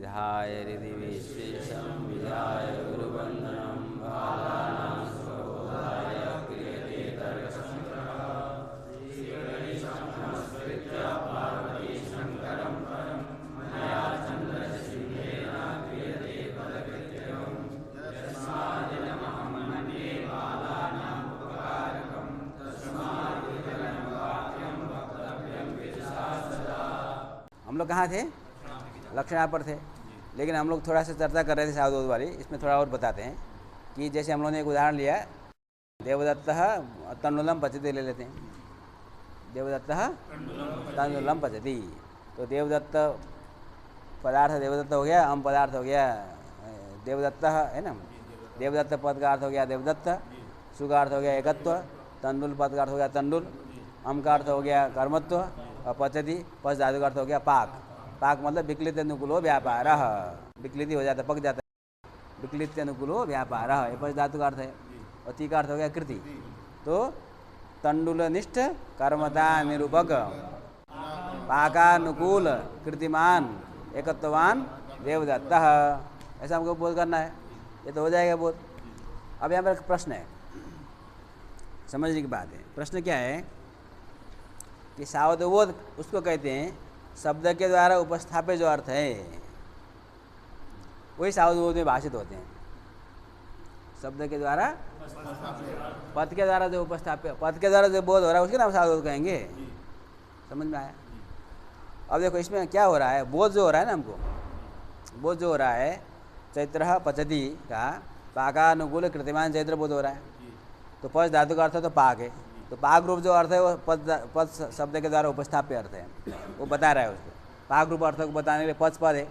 विधाय हृदि विशेषं विधाय गुरुवन्दनं बालानां स्वबोधाय क्रियते तर्कसङ्ग्रहः श्रीगणेशं नमस्कृत्य पार्वतीशङ्करं परं मया चन्द्रसिंहेन क्रियते पदकृत्यं यस्मादिदमहं मन्ये बालानाम् उपकारकं तस्माद्विकलं वाक्यं वक्तव्यं विदुषा सदा। हम लोग कहाँ थे? लक्षणा पर थे, लेकिन हम लोग थोड़ा सा चर्चा कर रहे थे सावधोध वाली। इसमें थोड़ा और बताते हैं कि जैसे हम लोगों ने एक उदाहरण लिया, देवदत्त तण्डुलं पचति ले लेते हैं। देवदत्त तण्डुलं पचति, तो देवदत्त पदार्थ देवदत्त हो गया, अम पदार्थ हो गया देवदत्त है ना। देवदत्त पद का अर्थ हो गया देवदत्त, सु का अर्थ हो गया एकत्व, तण्डुल पद का अर्थ हो गया तण्डुल, अम का अर्थ हो गया कर्मत्व, और पचति पच धातु का अर्थ हो गया पाक। पाक मतलब विक्लित अनुकूलो व्यापार, विक्लिति हो जाता है, पक जाता है, विक्लित अनुकूलो व्यापार, ये पच धातु का अर्थ है। और ती का अर्थ हो गया कृति। तो तंडुलनिष्ठ कर्मता निरूपक पाकानुकूल कृतिमान एकत्ववान देवदत्त, ऐसा हमको बोध करना है। ये तो हो जाएगा बोध। अब यहाँ पर एक प्रश्न है, समझने की बात है। प्रश्न क्या है कि सावधबोध उसको कहते हैं शब्द के द्वारा उपस्थापित जो अर्थ है वही सावधबोध में भाषित होते हैं। शब्द के द्वारा, पद के द्वारा जो उपस्थापित, पद के द्वारा जो बोध हो रहा है उसके नाम सावधबोध कहेंगे। समझ में आया? अब देखो इसमें क्या हो रहा है, बोध जो हो रहा है ना, हमको बोध जो हो रहा है चैत्र पचति का पाकानुकूल कृतिमान चैत्र बोध हो रहा है। तो पच धातु का अर्थ तो पाक है, तो पाक रूप जो अर्थ है वो पद शब्द के द्वारा उपस्थाप्य अर्थ है, वो बता रहा है उसको। पाक रूप अर्थ को बताने के लिए पच पद है,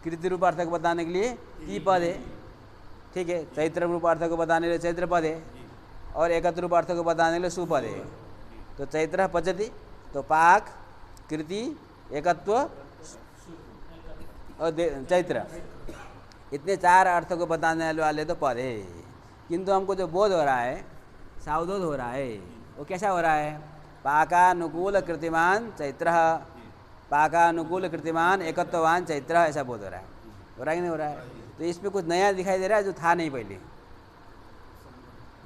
कृति रूप अर्थ को बताने के लिए ती पद है, ठीक है। चैत्र रूप अर्थ को बताने के लिए चैत्र पद है, और एकत्र रूप अर्थ को बताने के लिए सुपद है। तो चैत्र पचति, तो पाक, कृति, एकत्व और चैत्र, इतने चार अर्थों को बताने वाले तो पद है। किंतु हमको जो बोध हो रहा है, सावधोध हो रहा है, वो कैसा हो रहा है? पाकानुकूल कृतिमान चैत्र, पाकानुकूल कृतिमान एकत्ववान चैत्र, ऐसा बोध हो रहा है। हो रहा है कि नहीं हो रहा है? तो इसमें कुछ नया दिखाई दे रहा है जो था नहीं पहले।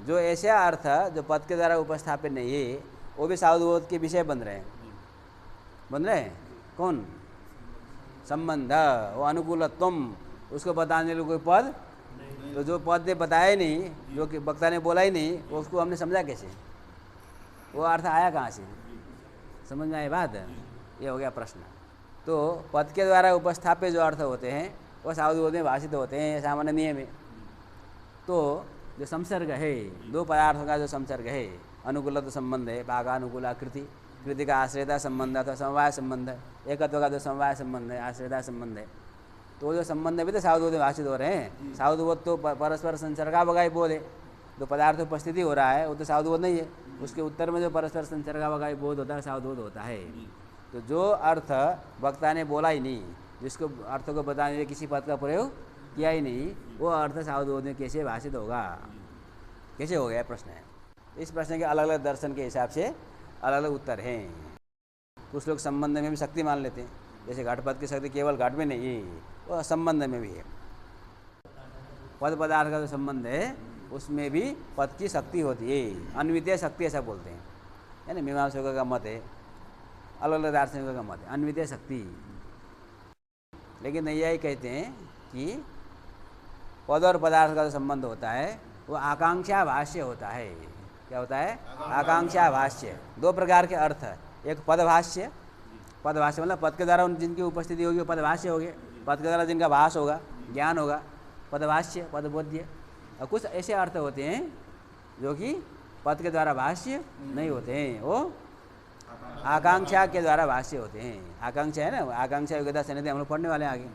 जो ऐसा अर्थ जो पद के द्वारा उपस्थापित नहीं है वो भी सावधबोध के विषय बन रहे हैं। बन रहे हैं कौन? संबंध, वो अनुकूलत्वम, उसको बताने के लिए कोई पद, तो जो पद ने बताया ही नहीं, जो कि वक्ता ने बोला ही नहीं, वो उसको हमने समझा कैसे? वो अर्थ आया कहाँ से? समझ में आई बात? ये हो गया प्रश्न। तो पद के द्वारा उपस्थापित जो अर्थ होते हैं वो सावधबोध में भाषित होते हैं, सामान्य नियम है। तो जो संसर्ग है, दो पदार्थों का जो संसर्ग है, अनुकूलत्व संबंध है, पाकानुकूल कृति, कृति का आश्रयता संबंध अथवा समवाय संबंध है, एकत्व का जो समवाय संबंध है, आश्रयता संबंध है, तो जो संबंध भी तो सावधबोध में भाषित हो रहे हैं। सावधबोध तो परस्पर संसर्गावगाही बोध है, जो पदार्थ उपस्थिति हो रहा है वो तो सावधबोध नहीं है, उसके उत्तर में जो परस्पर संसर्गावगाही बोध होता है सावधबोध होता है। तो जो अर्थ वक्ता ने बोला ही नहीं, जिसको अर्थ को बताने के लिए किसी पद का प्रयोग किया ही नहीं, वो अर्थ सावधबोध में कैसे भाषित होगा, कैसे हो गया प्रश्न है। इस प्रश्न के अलग अलग दर्शन के हिसाब से अलग अलग उत्तर हैं। कुछ लोग संबंध में भी शक्ति मान लेते हैं, जैसे घटपद की शक्ति केवल घट में नहीं है, वो संबंध में भी है। पद पदार्थ का जो संबंध है उसमें भी पद की शक्ति होती है, अन्वितीय शक्ति ऐसा बोलते हैं, है ना। मीमांसकों का मत है, अलग अलग दार्शनिकों का मत है, अन्वितीय शक्ति। लेकिन नैयायिक कहते हैं कि पद और पदार्थ का जो संबंध होता है वो आकांक्षा भाष्य होता है। क्या होता है? आकांक्षा भाष्य। दो प्रकार के अर्थ है, एक पदभाष्य, पदभाष्य मतलब पद के द्वारा जिनकी उपस्थिति होगी वो पदभाष्य हो गए, पद के द्वारा जिनका भाष होगा, ज्ञान होगा, पदभाष्य, पदबोध्य। और कुछ ऐसे अर्थ होते हैं जो कि पद के द्वारा भाष्य नहीं होते हैं, वो आकांक्षा के द्वारा भाष्य होते हैं। आकांक्षा है ना, आकांक्षा योग्यता सन्निधि हम लोग पढ़ने वाले हैं आगे।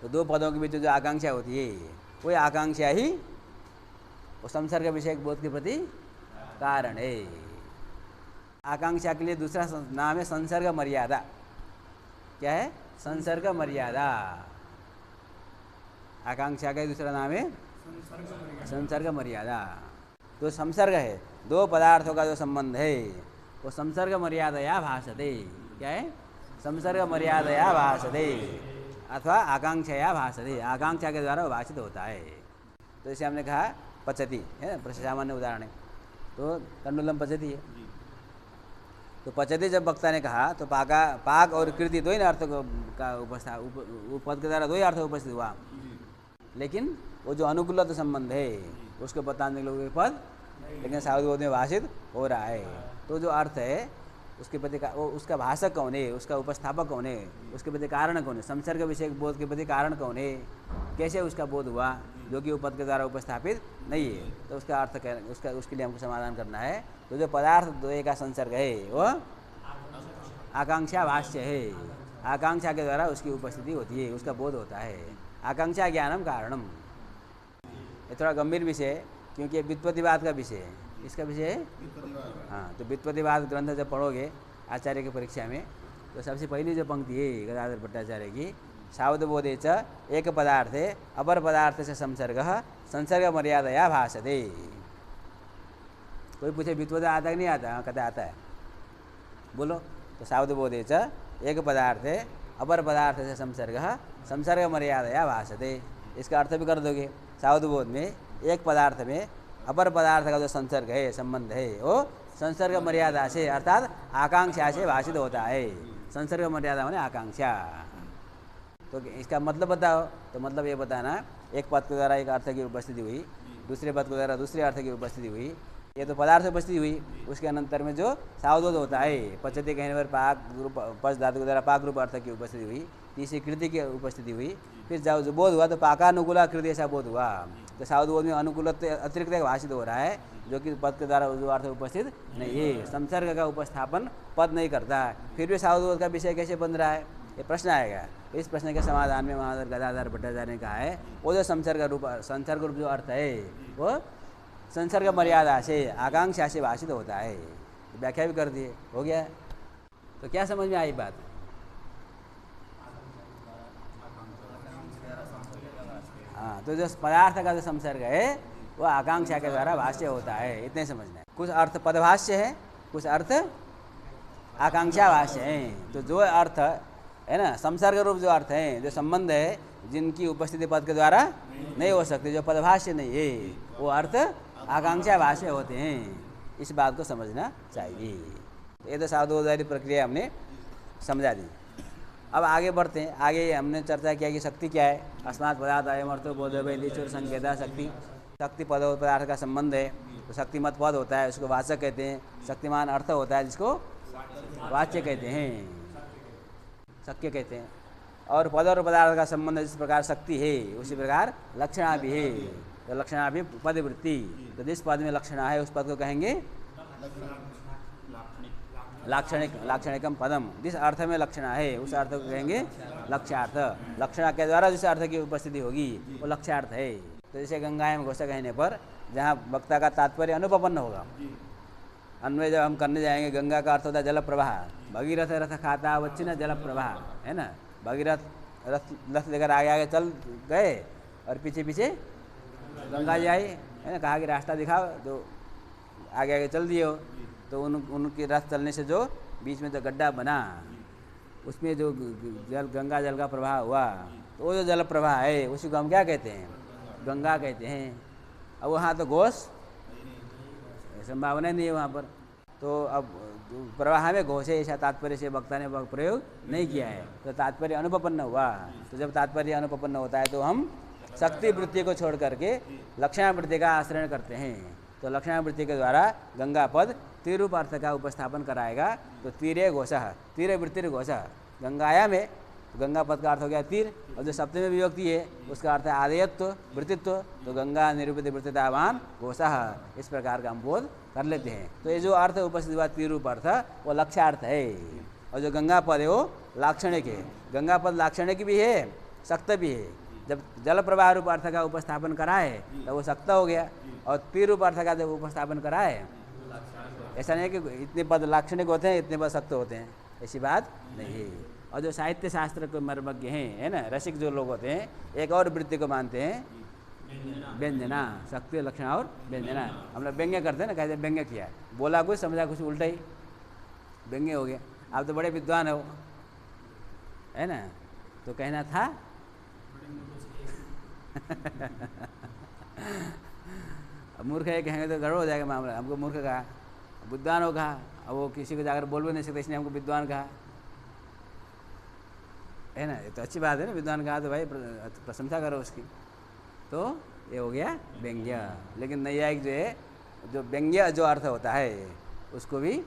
तो दो पदों के बीच जो आकांक्षा होती है वही आकांक्षा ही वो संसर्ग विषय बोध के प्रति कारण है। आकांक्षा के लिए दूसरा नाम है संसर्ग मर्यादा। क्या है? संसर्ग मर्यादा। आकांक्षा का दूसरा नाम है संसर्ग मर्यादा। तो संसर्ग है, दो पदार्थों का जो संबंध है वो संसर्ग मर्यादया भाषते। क्या है? संसर्ग मर्यादया भाषते। अथवा आकांक्षया भाषते, आकांक्षा के द्वारा भाषित होता है। तो जैसे हमने कहा पचती है ना, सामान्य उदाहरण है, तो तंडुलम पचती है। तो पचती जब वक्ता ने कहा तो पाक और कृति दो ही अर्थ का पद के द्वारा दो ही अर्थ उपस्थित हुआ, लेकिन वो जो अनुकूलता संबंध है उसको बताने के लिए पद, लेकिन सावधि में भाषित हो रहा है। तो जो अर्थ है उसके प्रति उसका भाषक कौन है, उसका उपस्थापक कौन है, उसके प्रति कारण कौन है, संसर्ग विषय बोध के प्रति कारण कौन है, कैसे उसका बोध हुआ जो कि उपद के द्वारा उपस्थापित नहीं है। तो उसका अर्थ उसके लिए हमको समाधान करना है। तो जो पदार्थ द्वय का संसर्ग है वो आकांक्षा भाष्य है, आकांक्षा के द्वारा उसकी उपस्थिति होती है, उसका बोध होता है। आकांक्षा ज्ञानम कारणम, ये थोड़ा गंभीर विषय है क्योंकि ये व्युत्पत्तिवाद का विषय है। इसका विषय है हाँ। तो व्युत्पत्तिवाद ग्रंथ जब पढ़ोगे आचार्य की परीक्षा में तो सबसे पहली जो पंक्ति है गदाधर भट्टाचार्य की, सावधबोधे च एक पदार्थे अपर पदार्थ से संसर्ग मर्यादया भाषते। कोई पूछे व्युत्पत्ति आता कि नहीं आता, कहते आता है, बोलो। तो सावधबोधे च एक पदार्थे अपर पदार्थ से संसर्ग मर्यादया भाषते। इसका अर्थ भी कर दोगे, सावधबोध में एक पदार्थ में अपर पदार्थ का जो संसर्ग है, संबंध है, वो संसर्ग मर्यादा से अर्थात आकांक्षा से भाषित होता है। संसर्ग मर्यादा माने आकांक्षा। तो इसका मतलब बताओ, तो मतलब ये बताना एक पद के द्वारा एक अर्थ की उपस्थिति हुई, दूसरे पद के द्वारा दूसरे अर्थ की उपस्थिति हुई, ये तो पदार्थ उपस्थिति हुई। उसके अनंतर में जो सावधोध होता है, पचती कहने पर पाक रूप पच धातु के द्वारा पाक रूप अर्थ की उपस्थिति हुई, तीसरी कृति की उपस्थिति हुई, फिर जो बोध हुआ तो पाकानुकूला कृति ऐसा बोध हुआ। तो सावधबोध में अनुकूल अतिरिक्त भाषित हो रहा है जो कि पद के द्वारा जो अर्थ उपस्थित नहीं है, संसर्ग का उपस्थापन पद नहीं करता। फिर भी सावधबोध का विषय कैसे बन रहा है, ये प्रश्न आएगा। इस प्रश्न के समाधान में महाधर गदाधर भट्टाचार्य ने कहा है वो जो संसर्ग रूप जो अर्थ है वो संसर्ग मर्यादा से आकांक्षा से भाषित होता है। व्याख्या भी कर दिए, हो गया। तो क्या समझ में आई बात? हाँ, तो जो पदार्थ का जो संसर्ग है वो आकांक्षा के द्वारा भाष्य होता है, इतने समझना है। कुछ अर्थ पदभाष्य है, कुछ अर्थ आकांक्षा भाष्य है। तो जो अर्थ है ना, संसर्ग रूप जो अर्थ है, जो संबंध है, जिनकी उपस्थिति पद के द्वारा नहीं हो सकती, जो पदभाष्य नहीं है, वो अर्थ आकांक्षा भाष्य होते हैं। इस बात को समझना चाहिए। ये तो सावधोदारी प्रक्रिया हमने समझा दी। अब आगे बढ़ते हैं। आगे हमने चर्चा किया कि शक्ति क्या है। अस्मात् पदार्थ अयम अर्थो बोधवैदिचुर संकेता शक्ति। शक्ति पद और पदार्थ का संबंध है, तो शक्तिमत पद होता है, उसको वाचक कहते हैं। शक्तिमान अर्थ होता है जिसको वाच्य कहते हैं, शक्य कहते हैं। और पद और पदार्थ का संबंध जिस प्रकार शक्ति है उसी प्रकार लक्षणा भी है। तो लक्षणा भी पदवृत्ति, तो जिस पद में लक्षणा है उस पद को कहेंगे लाक्षणिकम पदम। जिस अर्थ में लक्षणा है उस अर्थ को कहेंगे लक्ष्यार्थ। लक्षणा के द्वारा जिस अर्थ की उपस्थिति होगी वो लक्ष्यार्थ है। तो जैसे गंगायाम घोषा कहने पर जहाँ वक्ता का तात्पर्य अनुपपन्न होगा, अन्वय जब हम करने जाएंगे, गंगा का अर्थ होता है जल प्रवाह। भगीरथ रथ खाता वच्चिन जल प्रवाह, है ना। भगीरथ रथ लेकर आगे आगे चल गए और पीछे पीछे गंगा जी आई, है ना। कहा कि रास्ता दिखाओ, तो आगे आगे चल दिए हो। तो उनके रथ चलने से जो बीच में जो गड्ढा बना उसमें जो गंगा जल का प्रवाह हुआ, तो वो जो जल प्रवाह है उसी को हम क्या कहते हैं, गंगा कहते हैं। अब वहाँ तो घोष संभावना नहीं है वहाँ पर, तो अब प्रवाह में घोष है ऐसा तात्पर्य से वक्ता ने प्रयोग नहीं किया है, तो तात्पर्य अनुपपन्न हुआ। तो जब तात्पर्य अनुपपन्न होता है तो हम शक्ति वृत्ति को छोड़ करके लक्षणा वृत्ति का आश्रय करते हैं। तो लक्षणा वृत्ति के द्वारा गंगा पद तीरूप अर्थ का उपस्थापन कराएगा। तो तीरे घोषः, तीरे वृत्तिर घोषः, गंगाया में गंगा पद का अर्थ हो गया तीर, और जो सप्तमी विभक्ति है उसका अर्थ है आदेयत्व वृत्तित्व। तो गंगा निरूपित वृत्तितावान घोषः, इस प्रकार का हम बोध कर लेते हैं। तो ये जो अर्थ उपस्थित हुआ तीरूप अर्थ वो लक्ष्यार्थ है, और जो गंगा पद है वो लाक्षणिक है। गंगा पद लाक्षणिक भी है, सक्त भी है। जब जल प्रवाह रूप अर्थ का उपस्थापन कराए तो वो सक्त हो गया, और तीर रूप अर्थ का जब उपस्थापन कराए, ऐसा नहीं है कि इतने पद लाक्षणिक होते हैं इतने पद सक्त होते हैं, ऐसी बात नहीं है। और जो साहित्य शास्त्र के मर्मज्ञ हैं, है ना, रसिक जो लोग होते हैं, एक और वृत्ति को मानते हैं व्यंजना, शक्ति लक्षणा और व्यंजना। हम लोग व्यंग्य करते हैं ना, कहते हैं व्यंग्य किया, बोला कुछ समझा कुछ उल्टा ही, व्यंग्य हो गया। आप तो बड़े विद्वान हो, है ना। तो कहना था अब मूर्ख है कहेंगे तो गड़बड़ हो जाएगा मामला। हमको मूर्ख कहा, विद्वान हो कहा, अब वो किसी को जाकर बोल भी नहीं सकते, इसलिए हमको विद्वान कहा, है ना। ये तो अच्छी बात है ना, विद्वान कहा तो भाई प्रशंसा करो उसकी। तो ये हो गया व्यंग्य। लेकिन नैयायिक जो है, जो व्यंग्य जो अर्थ होता है उसको भी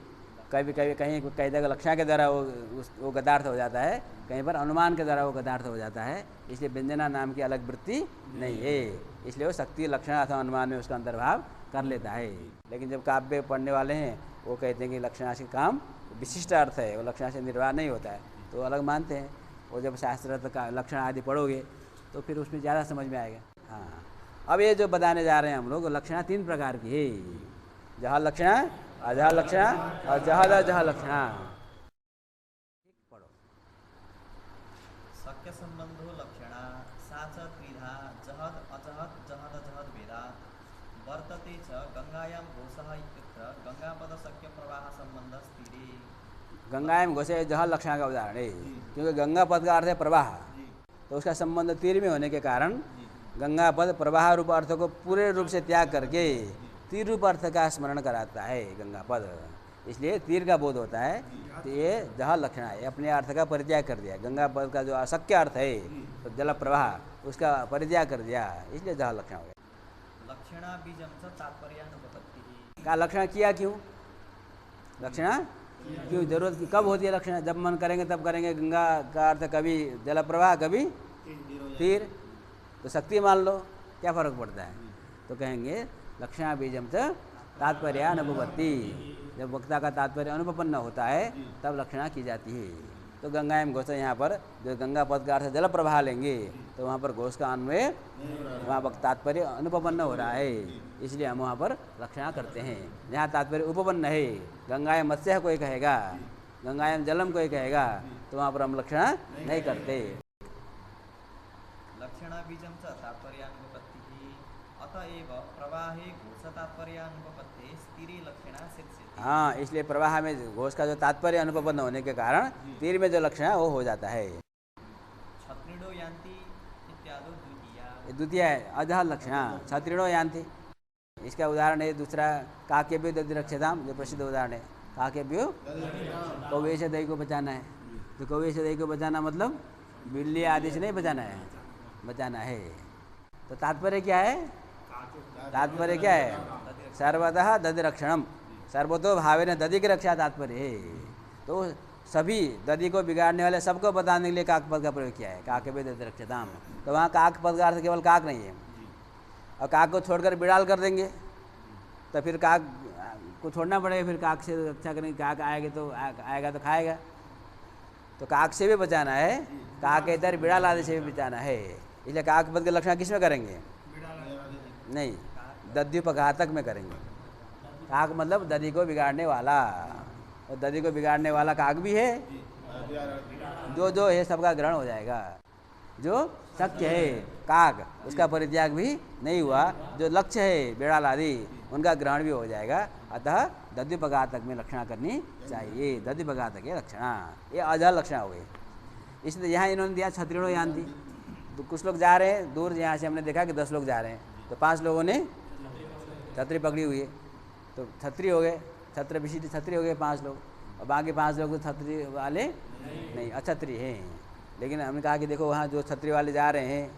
कभी कभी कहीं कई जगह लक्षणा के द्वारा वो गदार्थ हो जाता है, कहीं पर अनुमान के द्वारा वो गदार्थ हो जाता है। इसलिए व्यंजना नाम की अलग वृत्ति नहीं है, इसलिए वो शक्ति लक्षण अथवा अनुमान में उसका अंतर्भाव कर लेता है। लेकिन जब काव्य पढ़ने वाले हैं वो कहते हैं कि लक्षणाशी काम विशिष्ट अर्थ है, वो लक्षणा से निर्वाह नहीं होता है, तो अलग मानते हैं। वो जब शास्त्र का लक्षण आदि पढ़ोगे तो फिर उसमें ज़्यादा समझ में आएगा। हाँ, अब ये जो बताने जा रहे हैं हम लोग, लक्षणा 3 प्रकार की है, जहाँ लक्षणा, अजह लक्षणा और जहद अजह लक्षणा। पढ़ो। शक्य संबंधो लक्षणा साच त्रिधा जहद अजहद जहद अजहद भेदा वर्तते च गंगायां घोषः इत्यत्र गंगापद शक्य प्रवाह संबंध स्थिरे। गंगायाम घोषे जहद लक्षणा का उदाहरण है, क्योंकि गंगा पद का अर्थ है प्रवाह, तो उसका संबंध तीर में होने के कारण गंगा पद प्रवाह रूप अर्थ को पूरे रूप से त्याग करके तीर रूप अर्थ का स्मरण कराता है गंगा पद, इसलिए तीर का बोध होता है। तो ये जह लक्षणा है, अपने अर्थ का परित्याग कर दिया। गंगा पद का जो अशक्य अर्थ है तो जल प्रवाह, उसका परित्याग कर दिया, इसलिए जह लक्षण हो गया। लक्षणा बीजम च तात्पर्यानुपपत्तिः। का लक्षण किया क्यों? लक्षणा क्यों जरूरत की कब होती है लक्षण? जब मन करेंगे तब करेंगे। गंगा का अर्थ कभी जल प्रवाह कभी तीर, तो शक्ति मान लो, क्या फर्क पड़ता है। तो कहेंगे लक्षणा बीजम च तात्पर्य अनुपपत्ति, जब वक्ता का तात्पर्य अनुपपन्न होता है तब लक्षणा की जाती है। तो गंगाएम घोष, यहाँ पर जो गंगा पद का अर्थ जल प्रवाह लेंगे तो वहाँ पर घोष का अन्वय, वहाँ पर तात्पर्य अनुपपन्न हो रहा है, इसलिए हम वहाँ पर लक्षणा करते हैं। जहाँ तात्पर्य उपपन्न है, गंगाएम मत्स्य कोई कहेगा, गंगाएम जलम कोई कहेगा, तो वहाँ पर हम लक्षणा नहीं करते। लक्षणा बीजम च तात्पर्यानुपपत्तिः अतएव प्रवाहे घोष तात्पर्यानुपपत्ते स्थिरे लक्षणा सिद्ध्यति। हाँ, इसलिए प्रवाह में घोष का जो तात्पर्य अनुपपन्न होने के कारण तीर में जो लक्षण है वो हो जाता है। क्षत्रिणो यान्ति इत्यादि द्वितीया। द्वितीय है अजह लक्षण, क्षत्रिणो यान्ति, इसका उदाहरण है दूसरा काकेभ्यो दधिरक्षताम, जो प्रसिद्ध उदाहरण है। काकेभ्यो कौवे से दही को बचाना है, तो कौवे से दही को बचाना मतलब बिल्ली आदि से नहीं बचाना है, बचाना है। तो तात्पर्य क्या है? तात्पर्य क्या है? सर्वतः दधिरक्षणम, सर्वतो भावे न दधि की रक्षा तात्पर्य है। तो सभी दधि को बिगाड़ने वाले सबको बताने के लिए काक पद का प्रयोग किया है, काकेभ्यो दधिरक्षताम। तो वहाँ काक पद का अर्थ केवल काक नहीं है, और काक को छोड़कर बिड़ाल कर देंगे तो फिर काक को छोड़ना पड़ेगा, फिर काक से रक्षा करेंगे। काक आएगा तो खाएगा, तो काक से भी बचाना है, काक के इधर बिड़ाल आदि से भी बचाना है। इसलिए काक पद के लक्षण किस में करेंगे? नहीं, दध्युपघातक में करेंगे। काक मतलब दधि को बिगाड़ने वाला, और दधि को बिगाड़ने वाला काक भी है, जो है सबका ग्रहण हो जाएगा। जो शक्य है काक, उसका परित्याग भी नहीं हुआ, जो लक्ष्य है बिड़ाल आदि उनका ग्रहण भी हो जाएगा। अतः दध्युपघातक में लक्षणा करनी चाहिए। दध्युपघातक है लक्षणा, ये अजह लक्षणा हो गई। इसलिए यहाँ इन्होंने दिया क्षत्रिणो यान्ति। तो कुछ लोग जा रहे हैं दूर, यहाँ से हमने देखा कि 10 लोग जा रहे हैं, तो 5 लोगों ने छतरी पकड़ी हुई है, तो छतरी हो गए, छत्र विशिष्ट छतरी हो गए 5 लोग, और बाकी 5 लोग तो छतरी वाले नहीं, अछत्री हैं। लेकिन हमने कहा कि देखो वहाँ जो छतरी वाले जा रहे हैं,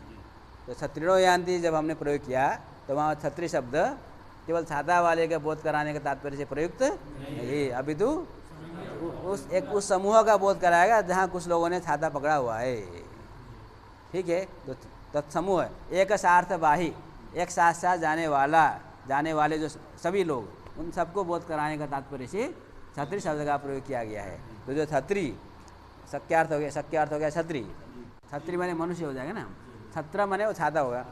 तो क्षत्रिणो यान्ति जब हमने प्रयोग किया तो वहाँ छतरी शब्द केवल छाता वाले का बोध कराने के तात्पर्य से प्रयुक्त नहीं। अभी तो उस समूह का बोध कराएगा जहाँ कुछ लोगों ने छाता पकड़ा हुआ है, ठीक है। तो तत्समूह एक सार्थवाही, एक साथ साथ जाने वाले जो सभी लोग, उन सबको बोध कराने का तात्पर्य से छत्री शब्द का प्रयोग किया गया है। तो जो छत्री शक्यार्थ हो गया छत्री, छत्री माने मनुष्य हो जाएगा ना, छत्र माने वो छाता होगा,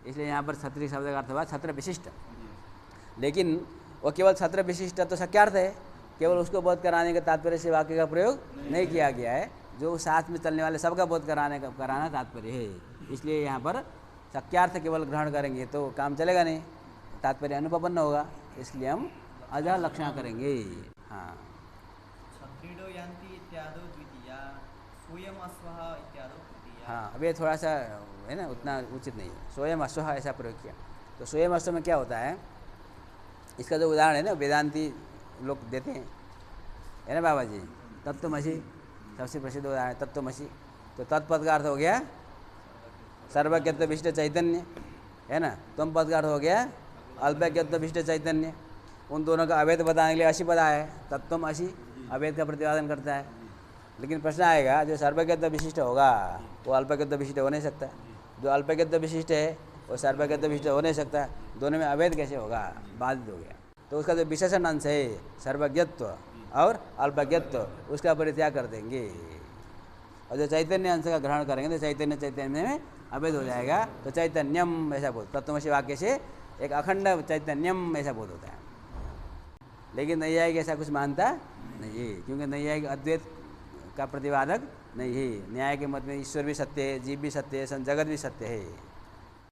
इसलिए यहाँ पर छत्री शब्द का अर्थ हुआ छत्र विशिष्ट। लेकिन वो केवल छत्र विशिष्ट तो शक्यार्थ है, केवल उसको बोध कराने के तात्पर्य से वाक्य का प्रयोग नहीं किया गया है। जो साथ में चलने वाले सबका बोध कराना तात्पर्य है, इसलिए यहाँ पर शक्यार्थ केवल ग्रहण करेंगे तो काम चलेगा नहीं, तात्पर्य अनुपपन्न होगा, इसलिए हम अजह लक्षणा करेंगे। हाँ, क्षत्रिणो यान्ति इत्यादो द्वितीया, स्वयं अश्वः इत्यादो तृतीया। हाँ, अब ये थोड़ा सा है ना, उतना उचित नहीं है। स्वयं अश्वः ऐसा प्रयोग किया, तो स्वयं अश्व में क्या होता है, इसका जो उदाहरण है ना वेदांती लोग देते हैं, है ना बाबा जी, तत्त्वमसि सबसे प्रसिद्ध उदाहरण है तत्त्वमसि। तो तत्पद का अर्थ हो गया सर्वज्ञत्व विशिष्ट चैतन्य, है ना। तुम पद का अर्थ हो गया अल्पज्ञत्व विशिष्ट चैतन्य। उन दोनों का अवैध बताने के लिए असी पद आया है, तत्त्वम असी अवैध का प्रतिपादन करता है। लेकिन प्रश्न आएगा जो सर्वज्ञत्व विशिष्ट होगा वो अल्पज्ञत्व विशिष्ट हो नहीं सकता, जो अल्पज्ञत्व विशिष्ट है वो सर्वज्ञत्व विशिष्ट हो नहीं सकता, दोनों में अवैध कैसे होगा, बाधित हो गया। तो उसका जो विशेषण अंश है सर्वज्ञत्व और अल्पज्ञत्व, उसका परित्याग कर देंगे, और जो चैतन्य अंश का ग्रहण करेंगे तो चैतन्य में अवैध हो जाएगा। तो चैतन्यम ऐसा बोल, तत्त्वमसि वाक्य से एक अखंड चैतन्यम ऐसा बोध होता है। लेकिन नैयायिक ऐसा कुछ मानता नहीं है, क्योंकि नैयायिक अद्वैत का प्रतिपादक नहीं है। न्याय के मत में ईश्वर भी सत्य है, जीव भी सत्य है, जगत भी सत्य है।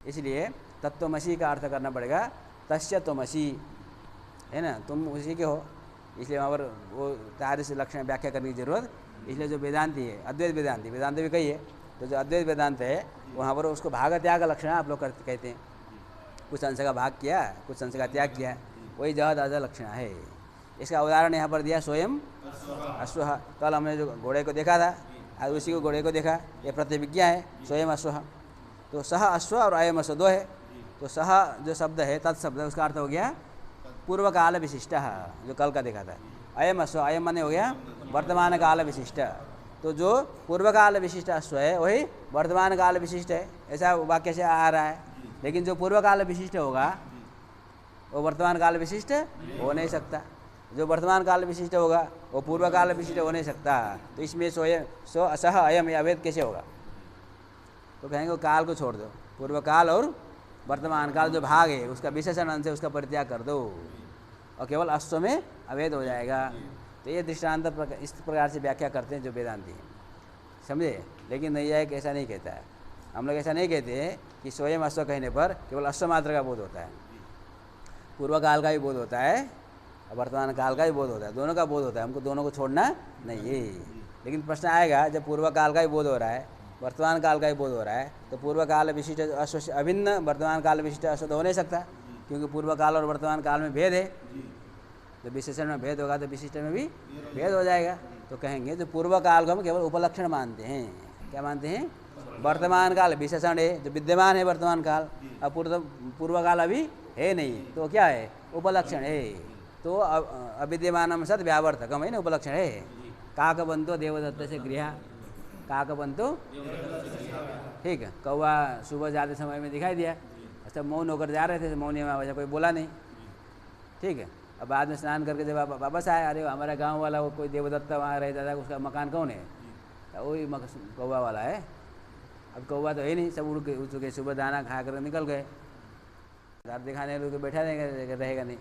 इसलिए तत्त्वमसि का अर्थ करना पड़ेगा तस्य त्वमसि, है ना, तुम उसी के हो। इसलिए वहाँ पर वो तार्य से लक्षण व्याख्या करने की जरूरत। इसलिए जो वेदांती है, अद्वैत वेदांती, वेदांत भी कही है, तो जो अद्वैत वेदांत है वहाँ पर उसको भाग त्याग लक्षण आप लोग कहते हैं। कुछ अंश का भाग किया, कुछ अंश का त्याग किया, वही जहद अजह लक्षण है। इसका उदाहरण यहाँ पर दिया स्वयं अश्वः। कल हमने जो घोड़े को देखा था, आज उसी को घोड़े को देखा, ये प्रतिविज्ञा है स्वयं अश्वः। तो सह अश्व और अयम अश्व दो है। तो सह जो शब्द है तत्शब्द, उसका अर्थ हो गया पूर्व काल विशिष्ट, जो कल का देखा था। अयम अश्व, अयम माने हो गया वर्तमान काल विशिष्ट। तो जो पूर्व काल विशिष्ट अश्व है वही वर्तमान काल विशिष्ट है, ऐसा वाक्य से आ रहा है। लेकिन जो पूर्व काल विशिष्ट होगा वो वर्तमान काल विशिष्ट हो नहीं सकता, जो वर्तमान काल विशिष्ट होगा वो पूर्व काल विशिष्ट हो नहीं सकता। तो इसमें सो असह अयम ये अवैध कैसे होगा? तो कहेंगे वो काल को छोड़ दो, पूर्व काल और वर्तमान काल जो भाग है उसका विशेषण अंश है, उसका परित्याग कर दो और केवल अश्व में अवैध हो जाएगा। तो ये दृष्टांत इस प्रकार से व्याख्या करते हैं जो वेदांती हैं, समझे। लेकिन नैयायिक ऐसा नहीं कहता है। हम लोग ऐसा नहीं कहते हैं कि स्वयं अश्व कहने पर केवल अश्व मात्र का बोध होता है, पूर्व काल का भी बोध होता है और वर्तमान काल का भी बोध होता है, दोनों का बोध होता है। हमको दोनों को छोड़ना नहीं है। लेकिन प्रश्न आएगा जब पूर्व काल का भी बोध हो रहा है, वर्तमान काल का भी बोध हो रहा है, तो पूर्व काल विशिष्ट अश्व से अभिन्न वर्तमान काल विशिष्ट अश्व तो हो नहीं सकता, क्योंकि पूर्व काल और वर्तमान काल में भेद है। जब विशेषण में भेद होगा तो विशिष्ट में भी भेद हो जाएगा। तो कहेंगे जो पूर्व काल को हम केवल उपलक्षण मानते हैं। क्या मानते हैं? वर्तमान काल विशेषण है जो विद्यमान है वर्तमान काल, अब पूर्व काल अभी है नहीं, तो क्या है? उपलक्षण है। तो अविद्यमान सद व्यावर्तकम है ना, उपलक्षण है। काकबंतो देवदत्त से गृह, काकबंतो ठीक है, कौवा सुबह जाते समय में दिखाई दिया, अच्छा मौन होकर जा रहे थे, मौन में वजह कोई बोला नहीं, ठीक है। अब बाद में स्नान करके जब वापस आए, अरे हमारा गांव वाला वो कोई देवदत्ता वहाँ रहता था, उसका मकान कौन है? वही कौवा वाला है। अब कौवा तो है नहीं, सब उड़ चुके, सुबह दाना खा कर निकल गए, घर दिखाने लोग बैठा रहेगा नहीं।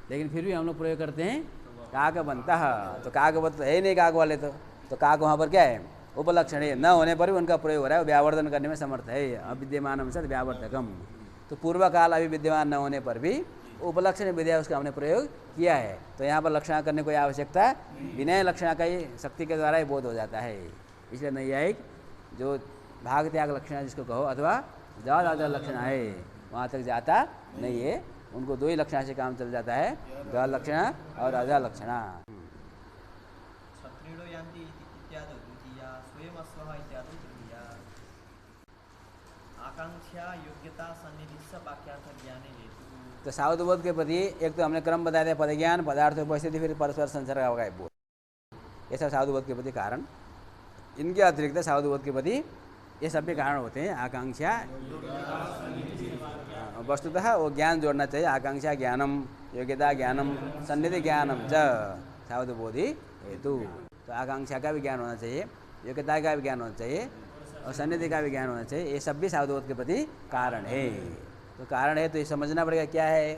लेकिन फिर भी हम लोग प्रयोग करते हैं काक बनता है, तो काक बनता है नहीं काक वाले, तो काक वहाँ पर क्या है? उपलक्षण है। न होने पर भी उनका प्रयोग हो रहा है, व्यावर्धन करने में समर्थ है। अविद्यमान सद व्यावर्तकम, तो पूर्व काल अभी विद्यमान न होने पर भी उपलक्षण विद्या उसका हमने प्रयोग किया है। तो यहाँ पर लक्षणा करने कोई आवश्यकता विनय लक्षणा का ही शक्ति के द्वारा ही बोध हो जाता है। इसलिए नैयायिक जो भाग त्याग लक्षण जिसको कहो अथवा ज़्यादा लक्षण है वहाँ तक जाता नहीं है। उनको दो ही लक्षणा से काम चल जाता है, द लक्षणा और अजा लक्षणा। तो सावधबोध के प्रति एक तो हमने क्रम बताया था, पदज्ञान, पदार्थ उपस्थिति, फिर परस्पर संसर्ग का बोध, ये सब सावधबोध के प्रति कारण। इनके अतिरिक्त सावधबोध के प्रति ये सब भी कारण होते हैं। आकांक्षा, वस्तुतः वो ज्ञान जोड़ना चाहिए। आकांक्षा ज्ञानम, योग्यता ज्ञानम, सन्निधि ज्ञानम च सावधबोधि हेतु। तो आकांक्षा का भी ज्ञान होना चाहिए, योग्यता का भी ज्ञान होना चाहिए और सन्निधि का भी ज्ञान होना चाहिए। ये सब भी सावधबोध के प्रति कारण है। तो कारण है तो ये समझना पड़ेगा क्या है।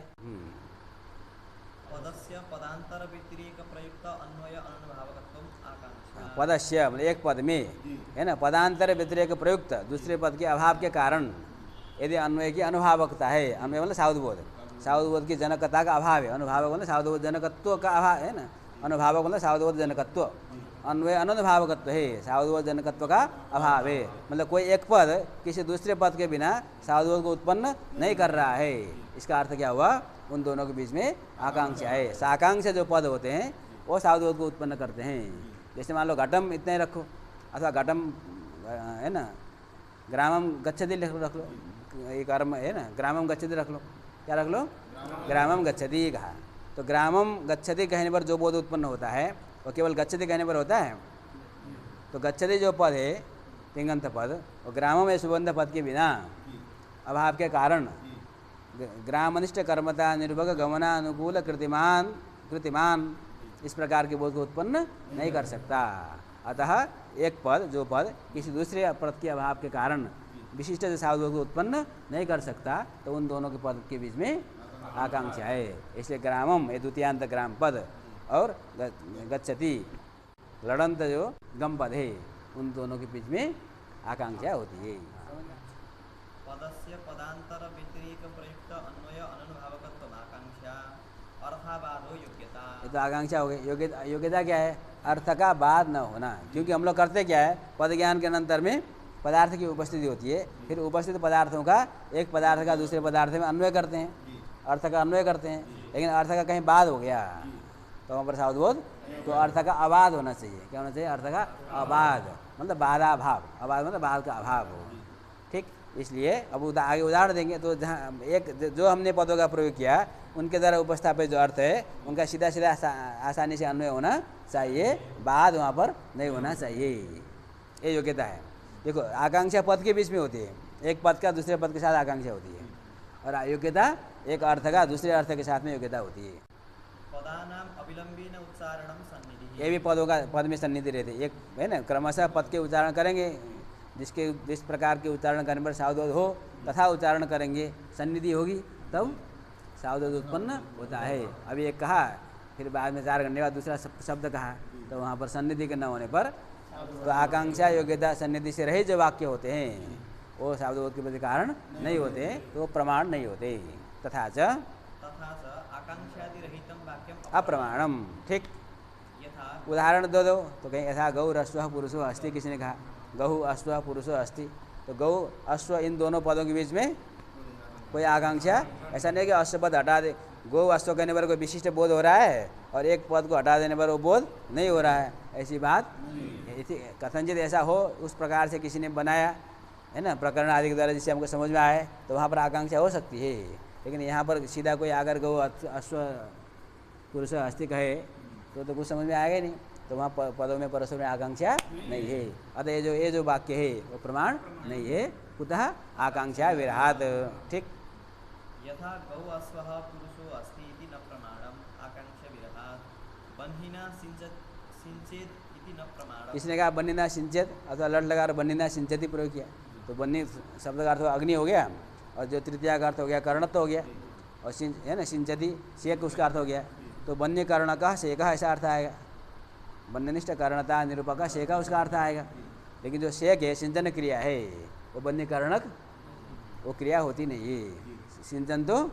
पदस्य पदांतर व्यतिरेक प्रयुक्त अन्वय अनुभावकत्वम आकांक्षा। पदस्य मतलब एक पद में है ना, पदांतर व्यतिरेक प्रयुक्त दूसरे पद के अभाव के कारण यदि अन्वय की अनुभावकता है, अन्वय मतलब सावधबोध, सावधबोध की जनकता का अभाव है। अनुभावक मतलब सावधबोध जनकत्व का अभाव है ना, अनुभावक मतलब सावधबोध जनकत्व, अन्वय अनुभावकत्व है, सावधवत जनकत्व का अभाव है। मतलब कोई एक पद किसी दूसरे पद के बिना सावधवत को उत्पन्न नहीं कर रहा है। इसका अर्थ क्या हुआ? उन दोनों के बीच में आकांक्षा है। साकांक्षा जो पद होते हैं वो सावधवत को उत्पन्न करते हैं। जैसे मान लो घटम इतना ही रखो, अथवा घटम है ना, ग्रामम गच्छति रख लो, ये कर्म है ना, ग्रामम गच्छति रख लो, क्या रख लो? ग्रामम गच्छति कहा। तो ग्रामम गच्छति कहने पर जो बोध उत्पन्न होता है वो केवल गच्छति कहने पर होता है। तो गच्छति जो पद है तिङन्त पद, वो ग्रामम या सुबंध पद के बिना अभाव के कारण ग्रामनिष्ठ कर्मता निर्भग गमनानुकूल कृतिमान इस प्रकार के बोध को उत्पन्न नहीं कर सकता। अतः एक पद जो पद किसी दूसरे पद के अभाव के कारण विशिष्ट से सावधवत को उत्पन्न नहीं कर सकता, तो उन दोनों के पद के बीच में आकांक्षा है। इसलिए ग्रामम ये द्वितीयांत ग्राम पद और गच्छति लड़ंत जो गम पद है, उन दोनों के बीच में आकांक्षा होती है। पदस्य पदांतर व्यतिरेक प्रयुक्त अन्वय अनुभावकत्व आकांक्षा अर्थाबाधो योग्यता। ये तो आकांक्षा हो गई। योग्यता क्या है? अर्थ का बाद न होना। क्योंकि हम लोग करते क्या है, पद ज्ञान के अंतर में पदार्थ की उपस्थिति होती है, फिर उपस्थित पदार्थों का एक पदार्थ का दूसरे पदार्थ में अन्वय करते हैं, अर्थ का अन्वय करते हैं। लेकिन अर्थ का कहीं बाद हो गया तो वहाँ पर सावधबोध, तो अर्थ का अबाध होना चाहिए। क्या होना चाहिए? अर्थ का अबाध, मतलब बाधा भाव। अबाध मतलब बाद का अभाव हो। ठीक, इसलिए अब आगे उदाहरण देंगे। तो जहाँ एक जो हमने पदों का प्रयोग किया उनके द्वारा उपस्थापित जो अर्थ है उनका सीधा सीधा आसानी से अन्वय होना चाहिए, बाद वहाँ पर नहीं होना चाहिए। ये योग्यता है। देखो, आकांक्षा पद के बीच में होती है, एक पद का दूसरे पद के साथ आकांक्षा होती है, और योग्यता एक अर्थ का दूसरे अर्थ के साथ में योग्यता होती है। पदानाम अविलंबेन उच्चारणम सन्निधि। ये भी पदों का पद में सन्निधि रहती है। एक है ना, क्रमशः पद के उच्चारण करेंगे, जिस प्रकार के उच्चारण करने पर सावधवत हो तथा उच्चारण करेंगे, सन्निधि होगी, तब सावधवत उत्पन्न होता है। अभी एक कहा, फिर बाद में 4 घंटे बाद दूसरा शब्द कहा, तो वहाँ पर सन्निधि के न होने पर, तो आकांक्षा योग्यता सन्निधि से रहित जो वाक्य होते हैं वो सावधवत के प्रति कारण नहीं होते, तो वो प्रमाण नहीं होते। तथा च आकांक्षादि रहितम वाक्यम अप्रमाणम। ठीक, यथा उदाहरण दो तो कहीं ऐसा गौ अश्व पुरुषो अस्ति, किसी ने कहा गहु अश्व पुरुषो अस्ति, तो गौ अश्व इन दोनों पदों के बीच में कोई आकांक्षा ऐसा नहीं कि अश्व पद हटा दे। गौ अश्व कहने पर कोई विशिष्ट बोध हो रहा है और एक पद को हटा देने पर वो बोध नहीं हो रहा है, ऐसी बात कथनचित ऐसा हो, उस प्रकार से किसी ने बनाया है ना, प्रकरण आदि के द्वारा जिससे हमको समझ में आए, तो वहाँ पर आकांक्षा हो सकती है। लेकिन यहाँ पर सीधा कोई आकर गौ अश्व पुरुष अस्ति कहे तो कुछ समझ में आएगा ही नहीं, तो वहाँ पदों में परस्पर में आकांक्षा नहीं है। अतः ये जो वाक्य है वो प्रमाण नहीं है। कुतः आकांक्षा विरहात। ठीक, यथा गौ अश्वः पुरुषो अस्ति इति न प्रमाणम आकांक्षा विरहात बन्हिना सिंचेत इति न प्रमाणम। इसने कहा बन्हिना सिंचेत, अथवा लट लगा बन्हिना सिंचती प्रयोग किया, तो बन्ही शब्द का अर्थ अग्नि हो गया, और जो तृतीया का अर्थ हो गया कर्णत्व हो गया, और है ना सिंचती शेक उसका अर्थ हो गया, तो बन्य कर्ण का शेका ऐसा अर्थ आएगा। बन्यनिष्ठ कर्णता निरूपक शेका उसका अर्थ आएगा। लेकिन जो शेक है सिंचन क्रिया है, वो बन्य कर्णक वो क्रिया होती नहीं है। सिंचन तो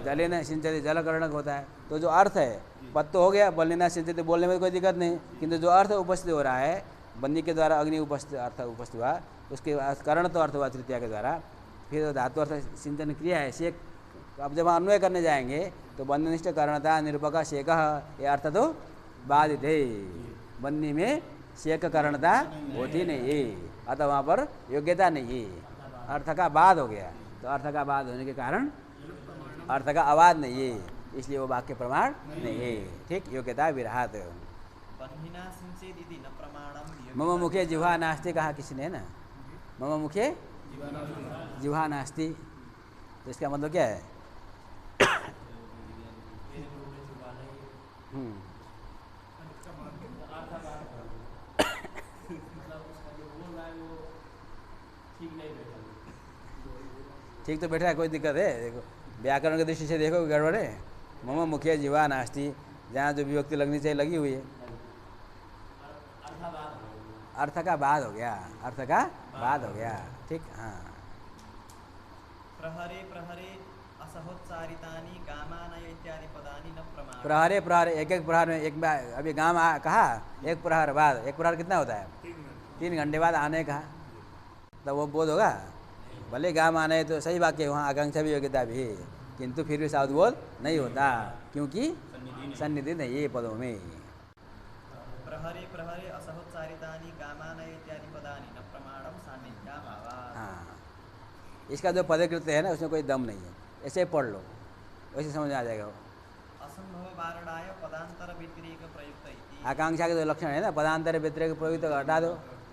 जले न सिंचती जलकर्णक होता है। तो जो अर्थ है पद तो हो गया, बल्लिना सिंचती बोलने में कोई दिक्कत नहीं, किंतु जो अर्थ उपस्थित हो रहा है बन्नी के द्वारा अग्नि उपस्थित अर्थ उपस्थित हुआ, उसके कर्ण तो अर्थ हुआ तृतीया के द्वारा, फिर धातु अर्थ सिंचन क्रिया है शेक। तो अब जब हम अन्वय करने जाएंगे तो बन्यनिष्ठ कर्णता निरूपक शेक, ये अर्थ तो बाधित है। बन्नी में शेक कर्णता होती नहीं है, अतः वहाँ पर योग्यता नहीं है, अर्थ का बाद हो गया। तो अर्थ का बाद होने के कारण अर्थ का अबाध नहीं है, इसलिए वो वाक्य प्रमाण नहीं है। ठीक, योग्यता विरहात। बन्हिना सिंचेत इति न प्रमाणम। मम मुखे जिह्वा नास्ति कहा किसी ने ना, मम मुखे जिह्वा नास्ति, तो इसका मतलब क्या है? ठीक तो बैठा है, कोई दिक्कत है? देखो व्याकरण की दृष्टि से देखो गड़बड़ है। मम मुखे जिह्वा नास्ति, जहाँ जो विभक्ति लगनी चाहिए लगी हुई है, अर्थ का बाद हो गया, अर्थ का बाद हो गया। ठीक, हाँ। प्रहरे प्रहरे असहोच्चारितानि गामानय इत्यादि पदानि न प्रमाण। प्रहरे प्रहरे, एक एक प्रहर में एक बार अभी गाम कहा, एक प्रहर बाद, एक प्रहर कितना होता है? 3 घंटे बाद आने कहा, तो वो बोध होगा? भले गाम आने तो सही वाक्य वहाँ आकांक्षा भी योग्यता भी है, किंतु फिर भी साउथ बोध नहीं होता, क्योंकि सन्निधि नहीं है पदों में। प्रहरे प्रहरे असहोच्चारितानि गामानय इत्यादि पदानि न प्रमाणम सान्निध्याभावात्। हाँ, इसका जो पदकृत्य है ना उसमें कोई दम नहीं है, ऐसे पढ़ लो, वैसे समझ में आ जाएगा वो। असंभव वारणाय पदांतर व्यतिरेक प्रयुक्त इति। आकांक्षा के जो लक्षण है ना, पदांतर व्यतिरेक प्रयुक्त को हटा दो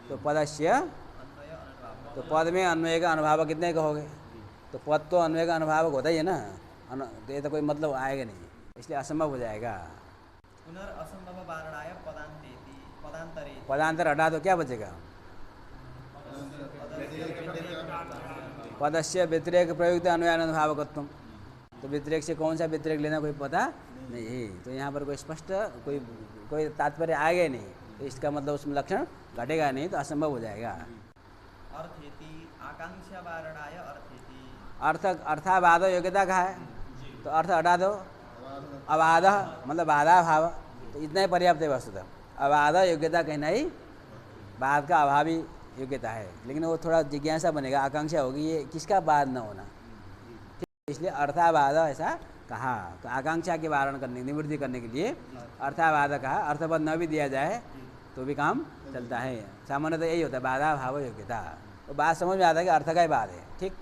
तो पदस्य, अन्वय अनुभाव। तो पद में अन्वय का अनुभाव कितने कहोगे? तो पद तो अन्वय का अनुभावक होता ही है ना, तो ये तो कोई मतलब आएगा नहीं, इसलिए असंभव हो जाएगा। पुनर् असंभव वारणाय पदांतेति पदांतरे। पदांतर हटा दो क्या बचेगा? पदस्य व्यतिरेक प्रयुक्त अन्वयानुभावकत्व, तो व्यतिरेक से कौन सा व्यतिरेक लेना कोई पता नहीं है, तो यहाँ पर कोई स्पष्ट कोई तात्पर्य आएगा नहीं, तो इसका मतलब उसमें लक्षण घटेगा नहीं, तो असंभव हो जाएगा। अर्थेति आकांक्षा वारणाय अर्थेति। अर्थ अर्थाबाध योग्यता का है, तो अर्थ हटा दो, अबाध मतलब बाधा भाव, तो इतना ही पर्याप्त है वस्तुतः। अबाध योग्यता कहना ही बाद का अभावी योग्यता है, लेकिन वो थोड़ा जिज्ञासा बनेगा, आकांक्षा होगी ये किसका बाद न होना, इसलिए अर्थाबाध ऐसा कहा। तो आकांक्षा के वारण करने निवृत्ति करने के लिए अर्थाबाध कहा, अर्थपद न भी दिया जाए तो भी काम चलता है। सामान्यतः यही होता है बाधा भाव योग्यता, तो बात समझ में आता है कि अर्थ का ही बात है। ठीक,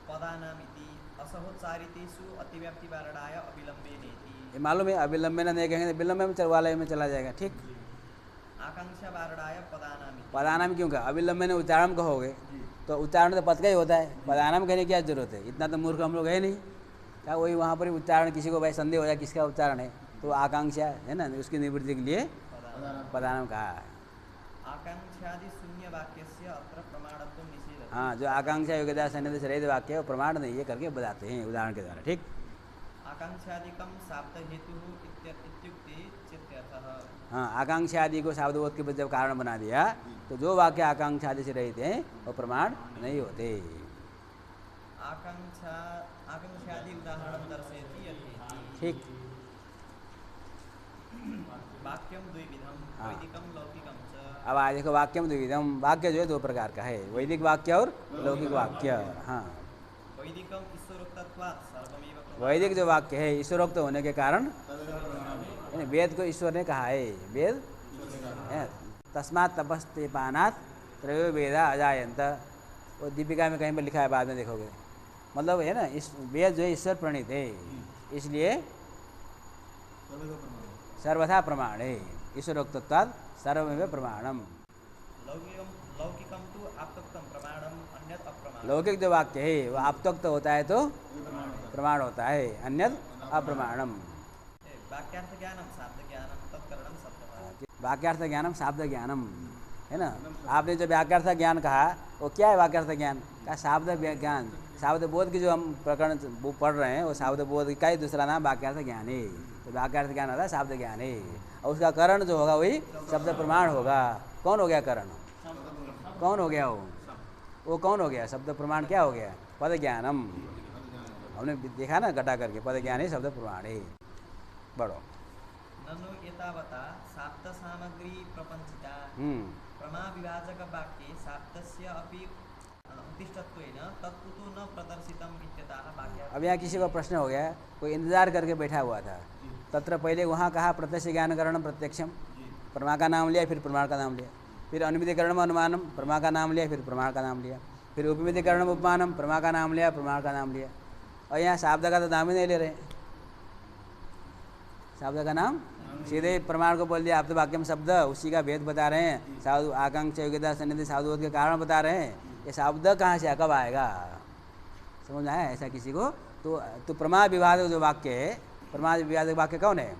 पदानामिति असहोच्चारितेषु अतिव्याप्ति वारणाय अविलंबेनेति। ये मालूम है, अविलंबे नहीं कहेंगे तो विलंब में वाले में चला जाएगा। ठीक, आकांक्षा वारणाय पदानामिति। पदानाम क्यों कहा? अविलंबे ने उच्चारण कहोगे तो उच्चारण तो पद का ही होता है, पदानाम कहने की क्या जरूरत है? इतना तो मूर्ख हम लोग है नहीं, क्या वही वहाँ पर ही उच्चारण, किसी को भाई संदेह हो जाए किसका उच्चारण है, तो आकांक्षा है ना, उसकी निवृत्ति के लिए पदानाम कहा है। आकांक्षादि शून्य वाक्यस्य अत्र प्रमाणत्व निषेधः। हाँ, जो आकांक्षा योग्यता सन्निधि से रहित वाक्य है वो प्रमाण नहीं है करके बताते हैं उदाहरण के द्वारा। ठीक, आकांक्षादिकं शाब्द हेतुः इत्युक्ते चित्यर्थः। हाँ, आकांक्षा आदि को शाब्दबोध के जब कारण बना दिया तो जो वाक्य आकांक्षा आदि से रहित हैं वो प्रमाण नहीं होते। आकांक्षादि उदाहरणं दर्शयति यथेति। ठीक, वाक्यं द्विविधं हाँ। वैदिकं लौकिकं च। अब आज देखो वाक्यम द्विविधम, वाक्य जो है 2 प्रकार का है, वैदिक वाक्य और लौकिक वाक्य। हाँ, वैदिकं ईश्वरोक्तत्वात् सर्वमेव प्रमाणम्। वैदिक जो वाक्य है ईश्वरोक्त होने के कारण, यानी वेद को ईश्वर ने कहा है, वेद तस्मात् तपस्तेपानात् त्रयो वेदा अजायंत, वो दीपिका में कहीं पर लिखा है, बाद में देखोगे, मतलब है ना, इस वेद जो है ईश्वर प्रणीत है, इसलिए सर्वथा प्रमाण है, ईश्वरोक्तत्वात् सर्वमेव प्रमाणम। लौकिकं तु आप्तोक्तं प्रमाणम् अन्यत् अप्रमाणम्। लौकिक जो वाक्य है वो आप्तोक्त होता है तो प्रमाण होता है, अन्यत् अप्रमाणम। वाक्यार्थ ज्ञानम शाब्द ज्ञानम तत्करणम शब्दः। वाक्यार्थ ज्ञानम शाब्द ज्ञानम है ना, आपने जो वाक्यार्थ ज्ञान कहा वो क्या है? वाक्यार्थ ज्ञान का शाब्द ज्ञान, शब्द बोध की जो हम प्रकरण वो पढ़ रहे हैं वो शब्द बोध का ही दूसरा नाम वाक्यार्थ ज्ञान है। तो वाक्यार्थ ज्ञान होता है शब्द ज्ञान है, और उसका करण जो होगा वही शब्द प्रमाण होगा। कौन हो गया करण? कौन हो गया वो कौन हो गया? शब्द प्रमाण क्या हो गया? पद ज्ञानम। हमने देखा ना घटा करके, पद ज्ञान ही शब्द प्रमाण है। बढ़ो। ननु एतावता शाब्द सामग्री प्रपंचिता प्रमा विभाजक वाक्ये शाब्दस्य अपि उद्दिष्टत्वेन तत्कुतो न प्रदर्शितम इत्यतः वाक्य। अब यहाँ किसी को प्रश्न हो गया, कोई इंतजार करके बैठा हुआ था, तत्र पहले वहाँ कहा प्रत्यक्ष ज्ञानकरण प्रत्यक्षम, प्रमा का नाम लिया, फिर प्रमाण का नाम लिया, फिर अनुमितिकरणम अनुमानम, प्रमा का नाम लिया, फिर प्रमाण का नाम लिया, फिर उपमितिकरणम उपमानम, प्रमा का नाम लिया, प्रमाण का नाम लिया, और यहाँ शब्द का तो नाम ही नहीं ले रहे, शब्द का नाम सीधे प्रमाण को बोल दिया। आप तो वाक्य में शब्द उसी का भेद बता रहे हैं, साधु आकांक्षा योग्यता सन्निधि साधुवोध के कारण बता रहे हैं, ये शब्द कहाँ से कब आएगा? समझ आया ऐसा किसी को? तो प्रमा विवाद जो वाक्य है, प्रमा विवाद वाक्य कौन है?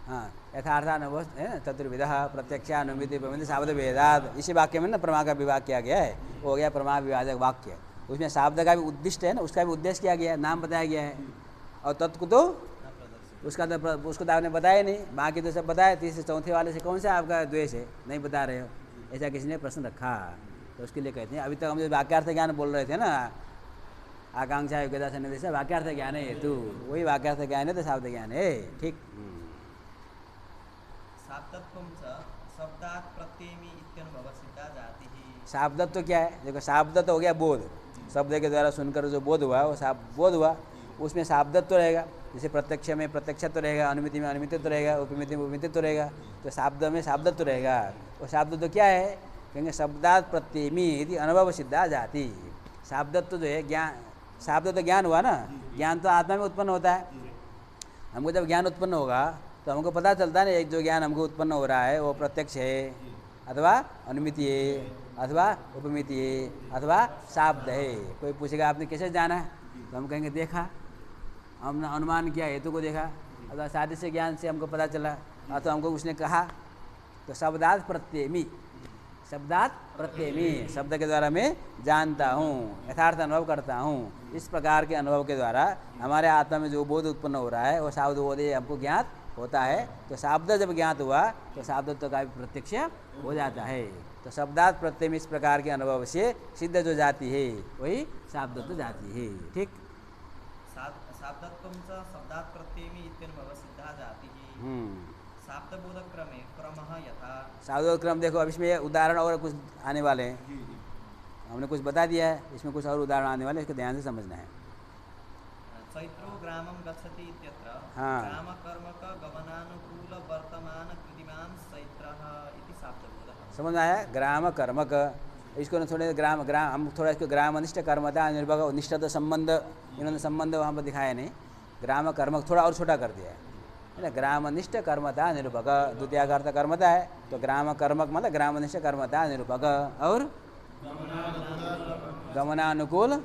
हाँ, यथार्थानुभव है ना, चतुर्विध प्रत्यक्षानुमिति प्रमिति शब्द वेदाद, इसी वाक्य में ना प्रमा का विभाग किया गया है, वो हो गया प्रमा विवादक वाक्य। उसमें शब्द का भी उद्दिष्ट है ना, उसका भी उद्देश्य किया गया है, नाम बताया गया है, और तत्व तो उसको तो आपने बताया नहीं, बाकी तो सब बताया। तीसरे चौथे वाले से कौन सा आपका द्वेष है, नहीं बता रहे हो, ऐसा किसी ने प्रश्न रखा। तो तो उसके लिए कहते हैं। अभी तक हम जो वाक्यार्थ ज्ञान बोल रहे थे ना, आकांक्षा योग्यता सन्निवेश, वाक्यार्थ ज्ञान है हेतु, वही वाक्यार्थ ज्ञान है तो शब्द ज्ञान है। ठीक। शाब्दत्वं च शब्दात् प्रत्ययमी इत्यनुभव सिद्धा जाति ही। शाब्दत्व तो क्या है? देखो, शाब्दत्व तो हो गया बोध, शब्द के द्वारा सुनकर जो बोध हुआ वो बोध हुआ, उसमें शाब्दत्व तो रहेगा। जैसे प्रत्यक्ष में प्रत्यक्षत्व रहेगा, अनुमिति में अनुमितित्व रहेगा, उपमिति में उपमितित्व रहेगा, तो शाब्द में शाब्दत्व तो रहेगा। वो शाब्द तो क्या है? कहेंगे शब्दात् प्रत्ययमी यदि अनुभव सिद्धा जाति। शाब्दत्व जो है ज्ञान, शाब्द तो ज्ञान हुआ ना, ज्ञान तो आत्मा में उत्पन्न होता है। हमको जब ज्ञान उत्पन्न होगा तो हमको पता चलता है ना, एक जो ज्ञान हमको उत्पन्न हो रहा है वो प्रत्यक्ष है अथवा अनुमिति है अथवा उपमिति है अथवा शाब्द है। कोई पूछेगा आपने कैसे जाना है, तो हम कहेंगे देखा, हमने अनुमान किया, हेतु को देखा, अथवा सादृश्य ज्ञान से हमको पता चला, अथवा हमको उसने कहा। तो शब्दात् प्रत्ययमी, शब्दात् प्रत्ययमी, शब्द के द्वारा मैं जानता हूँ, यथार्थ अनुभव करता हूँ। इस प्रकार के अनुभव के द्वारा हमारे आत्मा में जो बोध उत्पन्न हो रहा है वो शाब्द बोध हमको ज्ञात होता है। तो शाब्द जब ज्ञात हुआ तो शाब्दत्व का भी प्रत्यक्ष हो जाता है। तो शब्दात् प्रत्यय इस प्रकार के अनुभव से सिद्ध जो जाती है वही शाब्दत्व जाती है। ठीक। शाब्दत्वं च शब्दात् प्रत्ययमी इत्यनुभव सिद्धा जाति ही। शाब्दबोध क्रमे क्रमः यथा। शाब्दबोध क्रम देखो, अब इसमें उदाहरण और कुछ आने वाले हैं, हमने कुछ बता दिया है, इसमें कुछ और उदाहरण आने वाले हैं, इसको ध्यान से समझना है। चैत्रो ग्रामं गच्छति इत्यत्र ग्राम कर्मक गमनानुकूल वर्तमान कृतिमान चैत्रः इति शाब्दबोधः। समझ आया? ग्राम कर्मक, इसको न थोड़े ग्राम हम थोड़ा इसको ग्राम अनिष्ट कर्मता निर्भग निष्ठ तो संबंध, इन्होंने संबंध वहाँ पर दिखाया नहीं, ग्राम कर्मक थोड़ा और छोटा कर दिया है ना। ग्राम अनिष्ट कर्मता निरूपक, द्वितीय का अर्थ कर्मता है, तो ग्राम कर्मक मतलब ग्राम अनिष्ट कर्मता निरूपक। और गमनानुकूल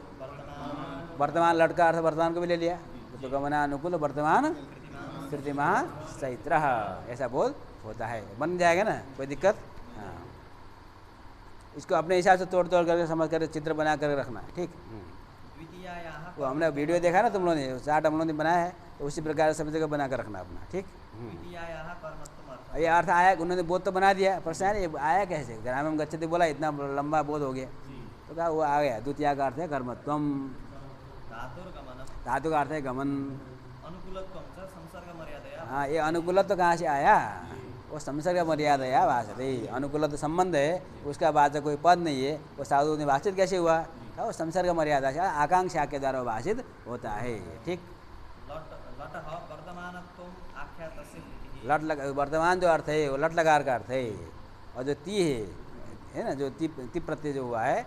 वर्तमान, लट का अर्थ वर्तमान को भी ले लिया, तो गमनानुकूल वर्तमान कृतिमान चैत्र, ऐसा बोध होता है। बन जाएगा ना, कोई दिक्कत? हाँ, इसको अपने हिसाब से तोड़ करके समझ कर चित्र बना कर रखना है। ठीक। वो हमने वीडियो देखा ना तुम लोगों ने, चार्ट हम लोगों ने बनाया है, तो उसी प्रकार सब जगह बना कर रखना अपना। ठीक। ये अर्थ आया, उन्होंने बोध तो बना दिया, प्रश्न है ये आया कैसे? ग्रामम गच्छति बोला, इतना लंबा बोध हो गया, तो कहा वो आ गया। द्वितीय का अर्थ है कर्मत्वम, धातु का अर्थ है गमन। हाँ, ये अनुकूलत्व तो कहाँ से आया? वो संसर्ग मर्यादया भाषते, अनुकूलत्व संबंध है, उसका वाचक कोई पद नहीं है, वो साधु ने भाषित कैसे हुआ? वो संसर्ग मर्यादा से आकांक्षा के द्वारा भाषित होता है। ठीक। लट वर्तमान जो अर्थ है वो लट लगार का अर्थ है, और जो ती है ना, जो ती प्रत्यय जो हुआ है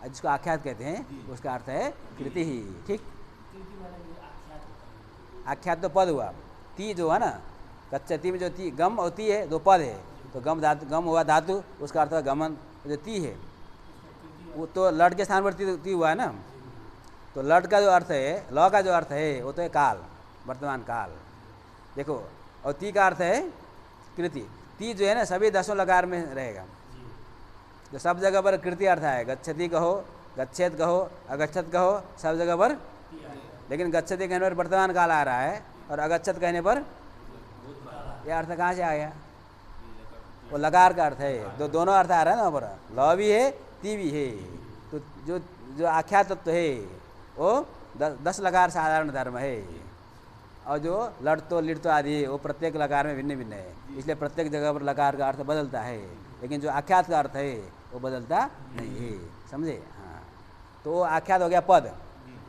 जिसको आख्यात कहते हैं, उसका अर्थ है कृति ही। ठीक। आख्यात तो पद हुआ, ती जो है ना, कच्चती में जो ती गम और ती है, दो पद है, तो गम धातु, गम हुआ धातु, उसका अर्थ है गमन। जो ती है वो तो लट के स्थान पर ती हुआ है ना, तो लट का जो अर्थ है, ल का जो अर्थ है वो तो है काल, वर्तमान काल। देखो, और ती का अर्थ है कृति। ती जो है ना सभी 10 लकार में रहेगा, तो सब जगह पर कृति अर्थ है। गच्छति कहो, गच्छेत कहो, अगच्छत कहो, सब जगह पर। लेकिन गच्छति कहने पर वर्तमान काल आ रहा है, और अगच्छत कहने पर यह अर्थ कहाँ से आ गया? वो लकार का अर्थ है। दोनों अर्थ आ रहा है ना, वहाँ पर ल भी है, ती भी है। तो जो आख्यात तत्व है वो 10 लकार साधारण धर्म है, और जो लट तो लिट तो आदि है वो प्रत्येक लकार में भिन्न भिन्न है, इसलिए प्रत्येक जगह पर लकार का अर्थ बदलता है, लेकिन जो आख्यात का अर्थ है वो बदलता नहीं है। समझे? हाँ, तो वो आख्यात हो गया पद,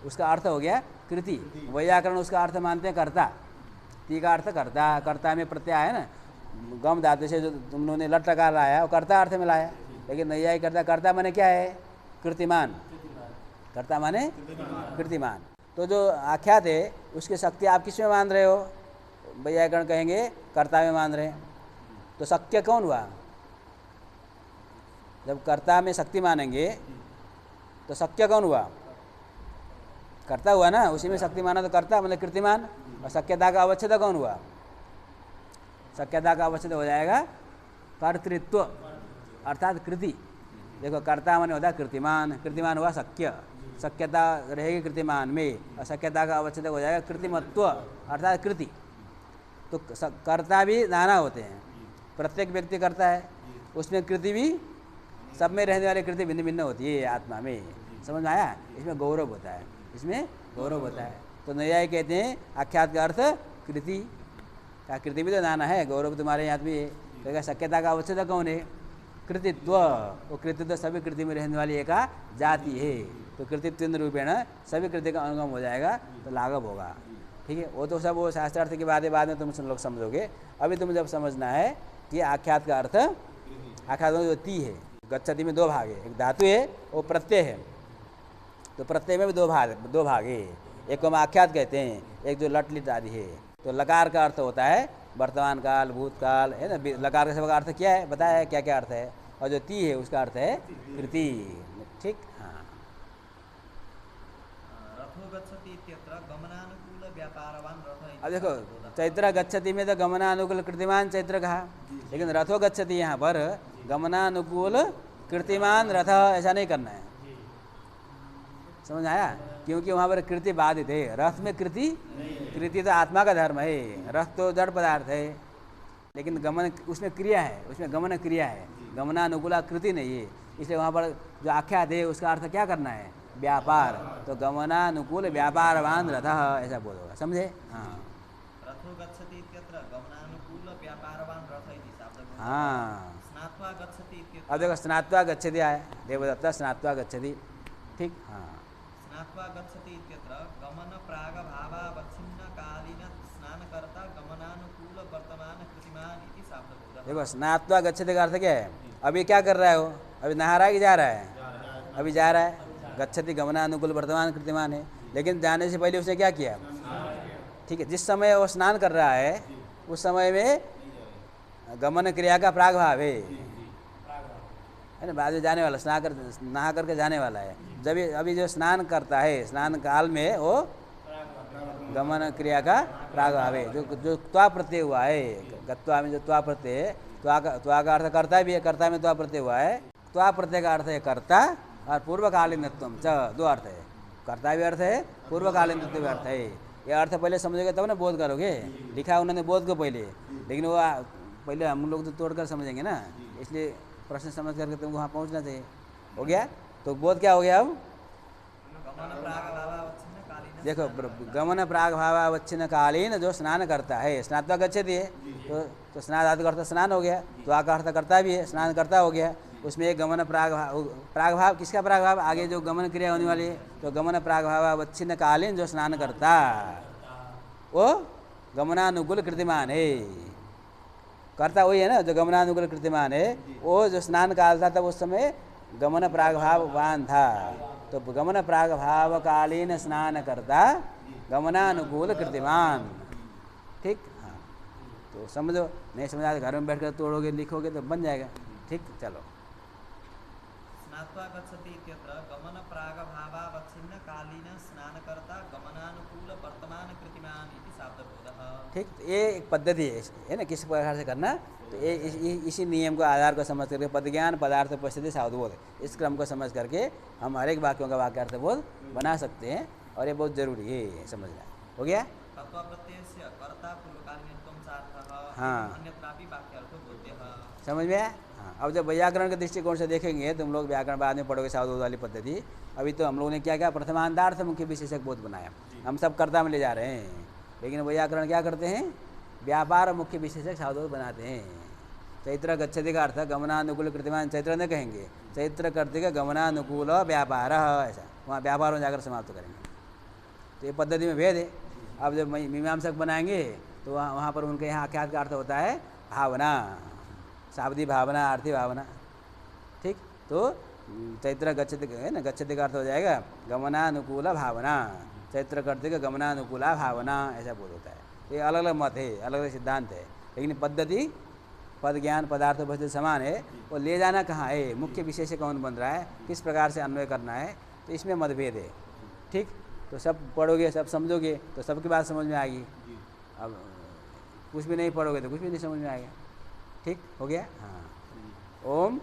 उसका अर्थ हो गया कृति। वैयाकरण उसका अर्थ मानते हैं कर्ता, ती का अर्थ कर्ता, कर्ता में प्रत्यय है ना, गम धातु से जो तुम लोगों ने लट लकार लाया वो कर्ता अर्थ में लाया, लेकिन नैयायी कर्ता, कर्ता माने क्या है? कृतिमान, कर्ता माने कृतिमान। तो जो आख्यात है उसकी शक्ति आप किस में मान रहे हो? वैयाकरण कहेंगे कर्ता में मान रहे हैं। तो शक्य कौन हुआ? जब कर्ता में शक्ति मानेंगे तो शक्य कौन हुआ? कर्ता हुआ ना, उसी में शक्ति माना तो कर्ता मतलब कृतिमान। और शक्यता का अवच्छेद कौन हुआ? शक्यता का अवच्छेद हो जाएगा कर्तृत्व अर्थात कृति। देखो, कर्ता माने होता है कृतिमान, कृतिमान हुआ शक्य, शक्यता रहेगी कृतिमान में, और शक्यता का अवच्छेद हो जाएगा कृतिमत्व अर्थात कृति। तो कर्ता भी नाना होते हैं, प्रत्येक व्यक्ति करता है, उसमें कृति भी सब में रहने वाली कृति भिन्न भिन्न होती है आत्मा में, समझ में आया? इसमें गौरव होता है, इसमें गौरव होता है। तो न्याय कहते हैं आख्यात का अर्थ कृति, क्या कृति भी तो नाना है, गौरव तुम्हारे यहाँ भी है। कहेगा शक्यता का अवच्छेद कौन है? कृतित्व। वो कृतित्व सभी कृति में रहने वाली एक जाति है, तो कृतित्व रूपेण सभी कृति का अनुगम हो जाएगा तो लाघव होगा। ठीक है, वो तो सब वो शास्त्रार्थ की बातें बाद में तुम लोग समझोगे। अभी तुम्हें जब समझना है कि आख्यात का अर्थ, आख्यात जो ती है, गच्छति में दो भाग है, एक धातु है वो प्रत्यय है, तो प्रत्यय में भी दो भाग है। एक को हम आख्यात कहते हैं, एक जो लट लिट आदि है। तो लकार का अर्थ होता है वर्तमान काल, भूतकाल, है ना। लकार का सबका अर्थ क्या है बताया है, क्या क्या अर्थ है। और जो ती है उसका अर्थ है कृति। ठीक, हाँ। रथो गच्छति इत्यत्र गमनानुकूल व्यापारवान रथ। अब देखो चैत्र गच्छति में तो गमनानुकूल कृतिमान चैत्र कहा, लेकिन रथो गच्छति यहाँ पर गमनानुकूल कृतिमान रथ ऐसा नहीं करना है, समझ आया? क्योंकि वहाँ पर कृति बाधित है, रथ में कृति तो आत्मा का धर्म है, रथ तो जड़ पदार्थ है, लेकिन गमन उसमें क्रिया है, उसमें गमन क्रिया है, गमनानुकूला कृति नहीं है। इसलिए वहाँ पर जो आख्यात है उसका अर्थ क्या करना है? व्यापार। तो गमनानुकूल व्यापारवान रथ ऐसा बोलोगा, समझे? हाँ, रथो गच्छति इत्यत्र गमनानुकूल व्यापारवान रथ इति शब्द। हाँ। स्नात्वा गच्छति इत्यत्र। अब देखो स्नात्वा गच्छति आया, देवदत्ता स्नात्वा गच्छति। ठीक, हाँ। स्नात्वा गच्छति इत्यत्र गमन प्राग भावावच्छिन्न कालीन स्नानकर्ता गमनानुकूल वर्तमान कृतिमान इति शब्द। देखो स्नात्वा गच्छति का अर्थ क्या है? अभी क्या कर रहा है वो? अभी नहा रहा है कि जा रहा है? अभी जा रहा है। गच्छति गमनानुकूल वर्तमान कृतिमान है, लेकिन जाने से पहले उसने क्या किया? ठीक है, जिस समय वो स्नान कर रहा है उस समय में गमन क्रिया का प्राग भाव है ना, बाद में जाने वाला, नहा करके जाने वाला है। जब अभी जो स्नान करता है स्नान काल में वो गमन क्रिया का प्राग भाव है, जो त्वा प्रत्यय हुआ है। गत्वा में जो त्वा प्रत्यय है, त्वा का अर्थ कर्ता भी है, कर्ता में त्वा प्रत्यय हुआ है। त्वा प्रत्यय का अर्थ है कर्ता और पूर्वकालीनत्वम च, दो अर्थ है, कर्ता भी अर्थ है, पूर्वकालीनत्व भी अर्थ है। ये अर्थ पहले समझोगे तब ना बोध करोगे। लिखा उन्होंने बोध को पहले, लेकिन वो पहले हम लोग तो तोड़कर समझेंगे ना, इसलिए प्रश्न समझ करके तुमको वहाँ पहुँचना चाहिए। हो गया? तो बोध क्या हो गया अब? देखो गमन प्राग भावावच्छिन्न कालीन जो स्नान करता है, स्नात्वा गच्छति है, तो स्नान आदि अर्थ स्नान हो गया, तो आका अर्थ करता भी है, स्नान करता हो गया। उसमें एक गमन प्राग भाव, किसका प्राग भाव? आगे जो गमन क्रिया होने वाली है, तो गमन प्राग भावावच्छिन्न कालीन जो स्नान करता वो गमनानुकूल कृतिमान है। करता वही है ना जो गमनानुकूल कृतिमान है, वो जो स्नान काल था तब उस समय गमन प्राग भाववान था, तो गमन प्राग भाव कालीन स्नान करता गमनानुकूल कृतिमान। ठीक, हाँ। तो समझो, नहीं समझा घर में बैठकर तोड़ोगे लिखोगे तो बन जाएगा। ठीक, चलो। स्नात्वा गच्छति इत्यत्र गमन प्राग भावावच्छिन्न कालीन स्नानकर्ता गमनानुकूल वर्तमान कृतिमान इति शब्दबोधः। ठीक, ये एक पद्धति है ना किस प्रकार से करना। तो ये इसी नियम को आधार को समझ करके पदज्ञान पदार्थ परिस्थिति सावधबोध, इस क्रम को समझ करके हम हर एक वाक्यों का वाक्यार्थ बोध बना सकते हैं, और ये बहुत जरूरी है समझना। हो गया? तत्वप्रत्ययस्य कर्ता पूर्वकालीनत्वं चार्थः। हाँ, अन्यत्रापि वाक्यार्थो बोध्यः। समझ में आया? हाँ। अब जब व्याकरण के दृष्टिकोण से देखेंगे तुम लोग, व्याकरण बाद में पढ़ोगे सावधबोध वाली पद्धति। अभी तो हम लोगों ने क्या क्या प्रथमांतार्थ मुख्य विशेषक बोध बनाया, हम सब कर्ता में ले जा रहे हैं, लेकिन व्याकरण क्या करते हैं? व्यापार और मुख्य विशेषक सावधबोध बनाते हैं। चैत्र गच्छति का अर्थ गमनानुकूल कृतिमान चैत्र न कहेंगे, चैत्र करते का गमनानुकूल व्यापार, ऐसा वहाँ व्यापार में जाकर समाप्त करेंगे। तो ये पद्धति में भेद है। अब जब मीमांसक बनाएंगे तो वहाँ पर उनके यहाँ आख्यात का अर्थ होता है भावना, शाब्दी भावना, आर्थी भावना। ठीक, तो चैत्र गच्छति है ना, गच्छति का अर्थ हो जाएगा गमनानुकूल भावना, चैत्र करते का गमनानुकूला भावना, ऐसा बोल होता है। तो ये अलग अलग मत है, अलग अलग सिद्धांत है, लेकिन पद्धति पद ज्ञान पदार्थ उपस्थिति समान है। वो ले जाना कहाँ है, मुख्य विशेष कौन बन रहा है, किस प्रकार से अन्वय करना है, तो इसमें मतभेद है। ठीक, तो सब पढ़ोगे सब समझोगे तो सबकी बात समझ में आएगी। अब कुछ भी नहीं पढ़ोगे तो कुछ भी नहीं समझ में आएगा। ठीक, हो गया? हाँ। ओम